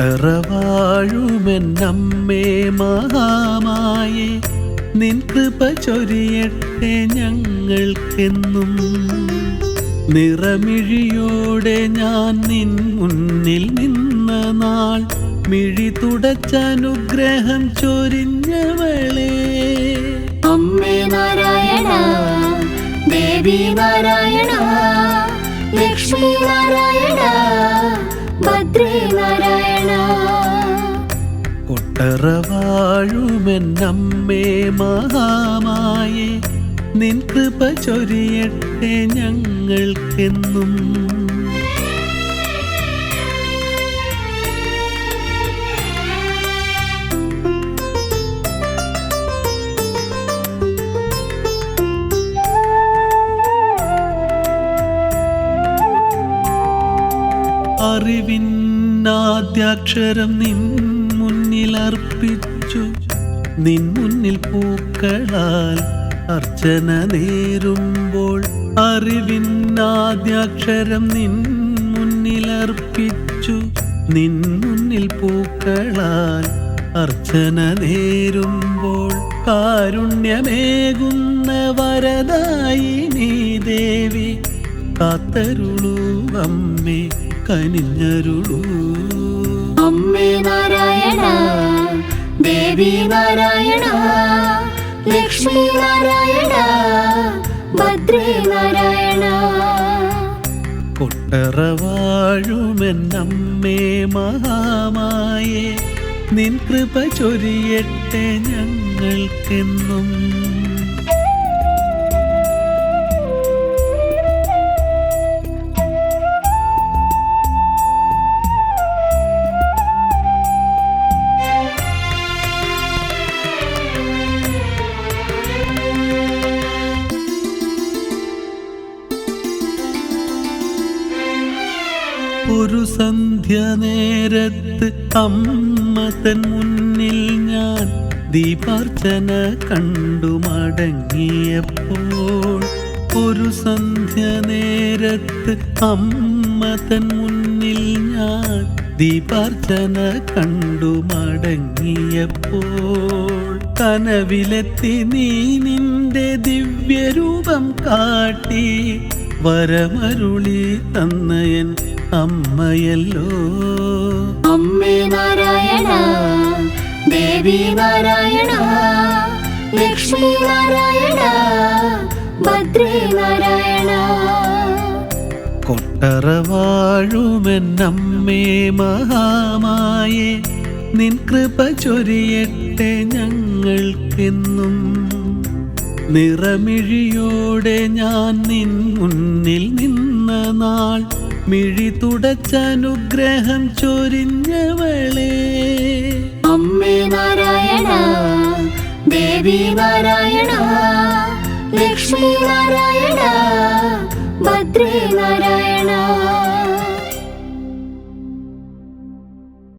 കൊട്ടറവാഴുമെന്നമ്മേ മഹാമായേ, നിൻ കൃപ ചൊരിയട്ടെ ഞങ്ങൾക്കെന്നും. നിറമിഴിയോടെ ഞാൻ നിൻ മുന്നിൽ നിന്ന നാൾ, മിഴി തുടച്ചനുഗ്രഹം ചൊരിഞ്ഞവളേ. അമ്മേ നാരായണ, ദേവി നാരായണ, ലക്ഷ്മി നാരായണ, ഭദ്രേ നാരായണ. കൊട്ടറവാഴുമെന്നമ്മേ മഹാമായേ, നിൻ കൃപ ചൊരിയട്ടെ ഞങ്ങൾക്കെന്നും. അറിവിന്നാദ്യാക്ഷരം നിൻ മുന്നിലർപ്പിച്ചു, നിൻ മുന്നിൽ പൂക്കളാൽ അർച്ചന നേരുമ്പോൾ. അറിവിന്നാദ്യാക്ഷരം നിൻ മുന്നിലർപ്പിച്ചു, നിൻ മുന്നിൽ പൂക്കളാൽ അർച്ചന നേരുമ്പോൾ. കാരുണ്യമേകുന്ന വരദായിനി ദേവി, കാത്തരുളൂ അമ്മേ, കനിഞ്ഞരുളൂ. അമ്മേ നാരായണ, ദേവി നാരായണ, ലക്ഷ്മി നാരായണ, ഭദ്രേ നാരായണ. കൊട്ടറവാഴുമെന്നമ്മേ മഹാമായേ, നിൻ കൃപ ചൊരിയട്ടെ ഞങ്ങൾക്കെന്നും. ഒരു സന്ധ്യ നേരത്ത് അമ്മ തൻ മുന്നിൽ ഞാൻ ദീപാർച്ചന കണ്ടു മടങ്ങിയപ്പോൾ. ഒരു സന്ധ്യ നേരത്ത് അമ്മ തൻ മുന്നിൽ ഞാൻ ദീപാർച്ചന കണ്ടു മടങ്ങിയപ്പോൾ. കനവിലെത്തി നീ നിന്റെ ദിവ്യരൂപം കാട്ടി, വരമരുളി തന്നയൻ അമ്മയല്ലോ. അമ്മേ നാരായണ, ദേവി നാരായണ, ലക്ഷ്മി നാരായണ, ഭദ്രേ നാരായണ. കൊട്ടറവാഴുമെന്നമ്മേ മഹാമായേ, നിൻ കൃപ ചൊരിയട്ടെ ഞങ്ങൾക്കെന്നും. നിറമിഴിയോടെ ഞാൻ നിൻ മുന്നിൽ നിന്ന നാൾ, മിഴി തുടച്ചനുഗ്രഹം ചൊരിഞ്ഞവളേ. അമ്മേ നാരായണ, ദേവി നാരായണ, ലക്ഷ്മി നാരായണ, ഭദ്രേ നാരായണ.